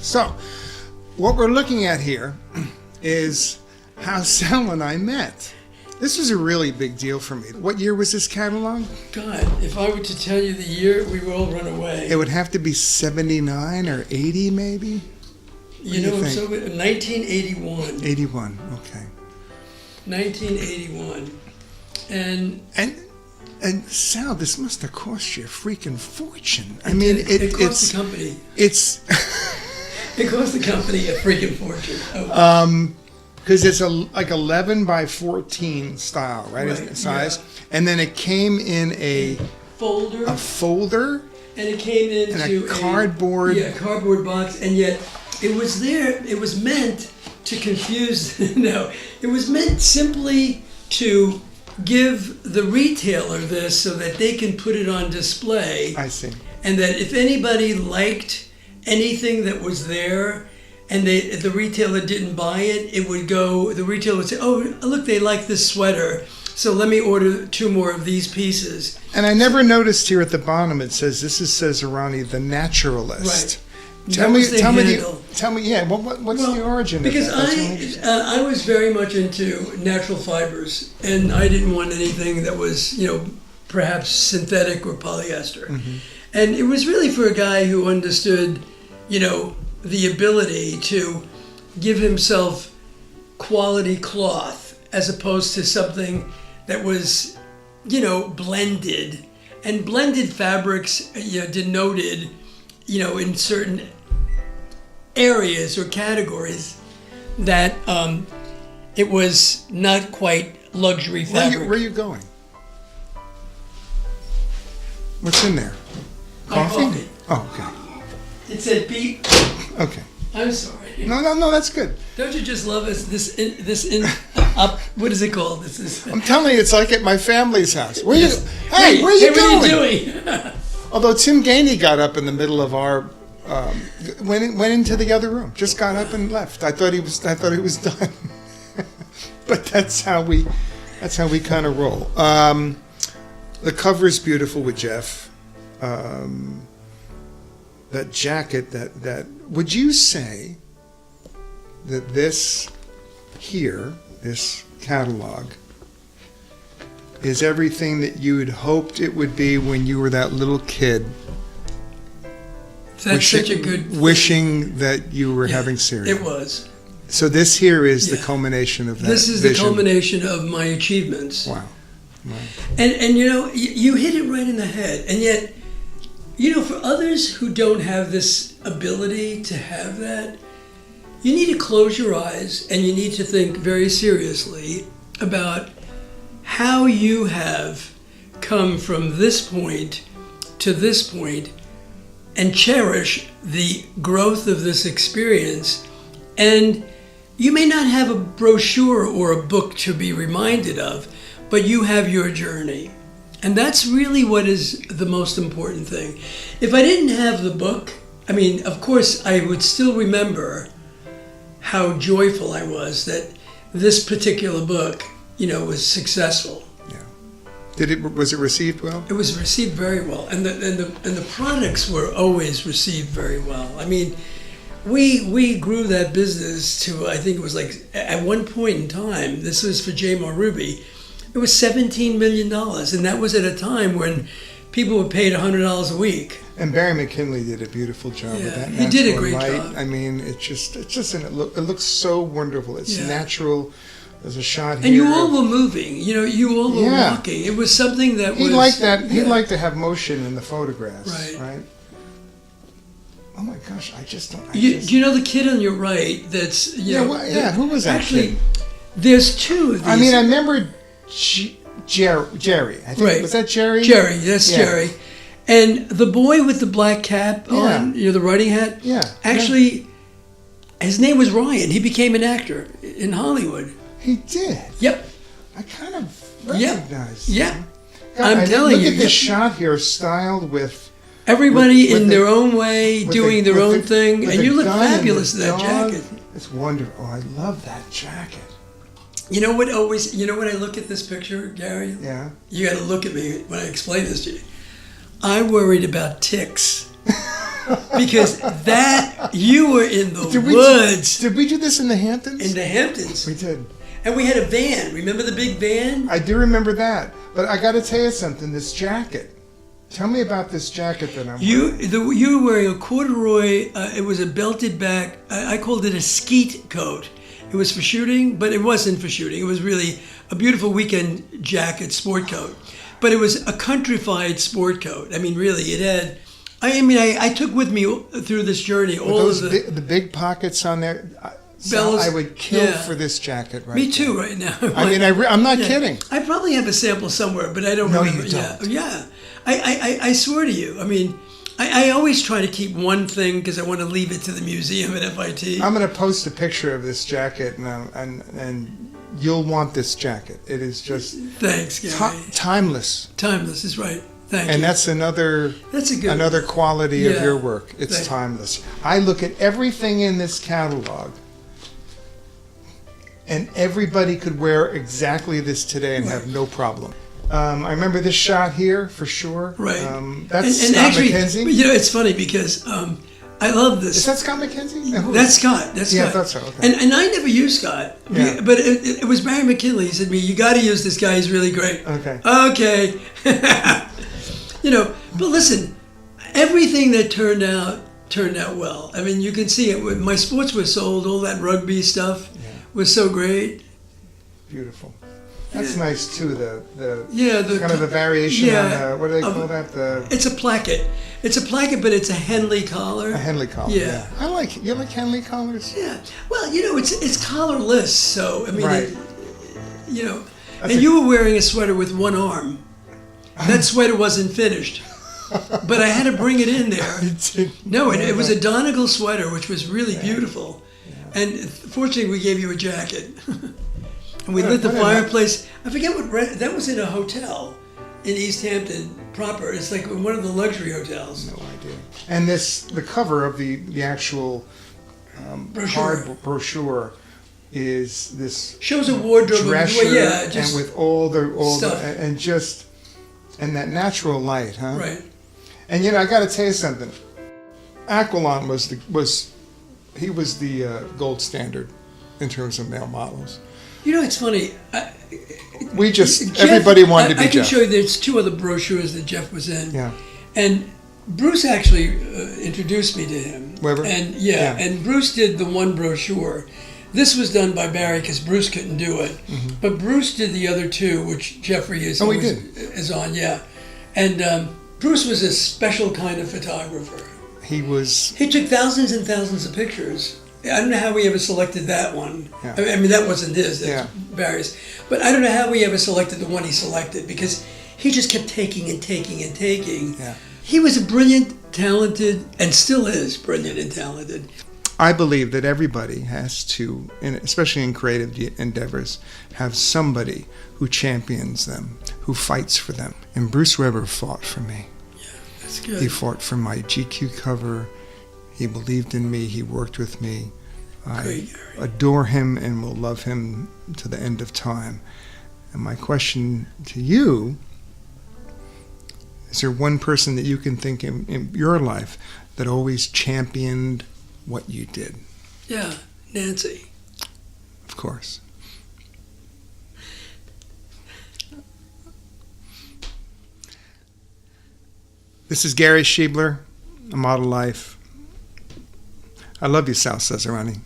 stuff. So, what we're looking at here is how Sal and I met. This was a really big deal for me. What year was this catalog? God, if I were to tell you the year, we would all run away. It would have to be 79 or 80, maybe? You know, so 1981. 81, okay. 1981. And Sal, this must have cost you a freaking fortune. I mean, it cost the company. It cost the company a freaking fortune. Oh. Because it's like 11 by 14 style, right? Size. Yeah. And then it came in a folder. And it came into a cardboard. Cardboard box. And yet it was there. It was meant to confuse. No, it was meant simply to give the retailer this so that they can put it on display. I see. And that if anybody liked anything that was there, and the retailer didn't buy it, the retailer would say, oh, look, they like this sweater, so let me order 2 more of these pieces. And I never noticed here at the bottom, it says, this is Cesarani, the Naturalist. Right. Tell me, what's the origin of that? Because I was very much into natural fibers, and I didn't want anything that was, perhaps synthetic or polyester. Mm-hmm. And it was really for a guy who understood, the ability to give himself quality cloth as opposed to something that was, blended. And blended fabrics, denoted, in certain areas or categories that it was not quite luxury fabric. Where are you going? What's in there? Coffee? Oh, okay. It said beep. Okay. I'm sorry. No, that's good. Don't you just love us? What is it called? I'm telling you, it's like at my family's house. Where you going? What are you doing? Although Tim Gainey got up in the middle of our, went into the other room. Just got up and left. I thought he was done. But that's how we kind of roll. The cover is beautiful with Jeff. That jacket, that would you say that this catalog is everything that you had hoped it would be when you were that little kid? That's such a good wishing that you were having cereal. It was. So this here is the culmination of that. This is vision. The culmination of my achievements. Wow. And you hit it right in the head. And yet, for others who don't have this ability to have that, you need to close your eyes and you need to think very seriously about how you have come from this point to this point and cherish the growth of this experience. And you may not have a brochure or a book to be reminded of, but you have your journey. And that's really what is the most important thing. If I didn't have the book, of course, I would still remember how joyful I was that this particular book, was successful. Yeah. Was it received well? It was received very well, and the products were always received very well. We grew that business to, I think it was like, at one point in time, this was for J. Mar Ruby, it was $17 million, and that was at a time when people were paid $100 a week. And Barry McKinley did a beautiful job with that. He did a great job. It looks so wonderful. It's natural. There's a shot here. And you all were moving. You all were walking. It was something that he liked that. He liked to have motion in the photographs. Right. Oh my gosh! I just don't. Do you know the kid on your right? That's who was that? Actually, there's 2 of these. I remember. Jerry. I think, was that Jerry? Jerry, that's Jerry. And the boy with the black cap on, the riding hat, actually, his name was Ryan. He became an actor in Hollywood. He did? Yep. I kind of recognized him. God, I'm telling you. Look at this shot here, styled with... Everybody in their own way, doing their own thing. And you look fabulous in that jacket. It's wonderful. Oh, I love that jacket. You know what when I look at this picture, Gary? Yeah. You got to look at me when I explain this to you. I worried about ticks because that you were in the Did woods did we do this in the Hamptons? in the Hamptons. We did. And we had a van. Remember the big van? I do remember that. But I got to tell you something. This jacket. Tell me about this jacket that I'm wearing. You were wearing a corduroy. It was a belted back. I called it a skeet coat. It was for shooting, but it wasn't for shooting. It was really a beautiful weekend jacket, sport coat. But it was a countrified sport coat. I mean, really, it had. I took with me through this journey all those of the big pockets on there. Sal, I would kill for this jacket right Me too, there. right now. I mean, I'm not kidding. I probably have a sample somewhere, but I don't No, remember. you don't. Yeah. I swear to you. I mean, I always try to keep one thing because I want to leave it to the museum at FIT. I'm going to post a picture of this jacket, and you'll want this jacket. It is just Thanks, Gary. Timeless. Timeless is right. Thank you. And that's another quality of your work. It's timeless. I look at everything in this catalog, and everybody could wear exactly this today and have no problem. I remember this shot here for sure. Right. That's and Scott actually, McKenzie. You know, it's funny because I love this. Is that Scott McKenzie? That's Scott. That's yeah, Scott. I thought so. Okay. And I never used Scott. Yeah. But it was Barry McKinley. He said to me, "You got to use this guy. He's really great." Okay. Okay. You know, but listen, everything that turned out well. I mean, you can see it. My sports were sold. All that rugby stuff was so great. Beautiful. That's nice too. The kind of the variation on what do they call that? It's a placket. It's a placket, but it's a Henley collar. A Henley collar. Yeah. I like. You like Henley collars? Yeah. Well, you know, it's collarless, so I mean, Right. you know, and you were wearing a sweater with one arm. That sweater wasn't finished, but I had to bring it in there. No, it was a Donegal sweater, which was really beautiful, and fortunately, we gave you a jacket. And we lit the fireplace. I forget that was in a hotel in East Hampton proper. It's like one of the luxury hotels. No idea. And the cover of the actual hard brochure is this shows a wardrobe dresser, just and with all the stuff. And that natural light, huh? Right. And you know, I got to tell you something. Aquilon was the gold standard in terms of male models. You know, it's funny. Everybody wanted to be Jeff. I can show you there's two other brochures that Jeff was in. Yeah. And Bruce actually introduced me to him. Weber? And and Bruce did the one brochure. This was done by Barry because Bruce couldn't do it. Mm-hmm. But Bruce did the other two, which Jeffrey is on, yeah. And Bruce was a special kind of photographer. He took thousands and thousands of pictures. I don't know how we ever selected that one. Yeah. I mean, that wasn't his, that's Barry's. But I don't know how we ever selected the one he selected because he just kept taking and taking and taking. Yeah. He was a brilliant, talented, and still is brilliant and talented. I believe that everybody has to, especially in creative endeavors, have somebody who champions them, who fights for them. And Bruce Weber fought for me. Yeah, that's good. He fought for my GQ cover. He believed in me. He worked with me. I adore him and will love him to the end of time. And my question to you, is there one person that you can think in your life that always championed what you did? Yeah, Nancy. Of course. This is Gary Schiebler, A Model Life. I love you, Sal Cesarani.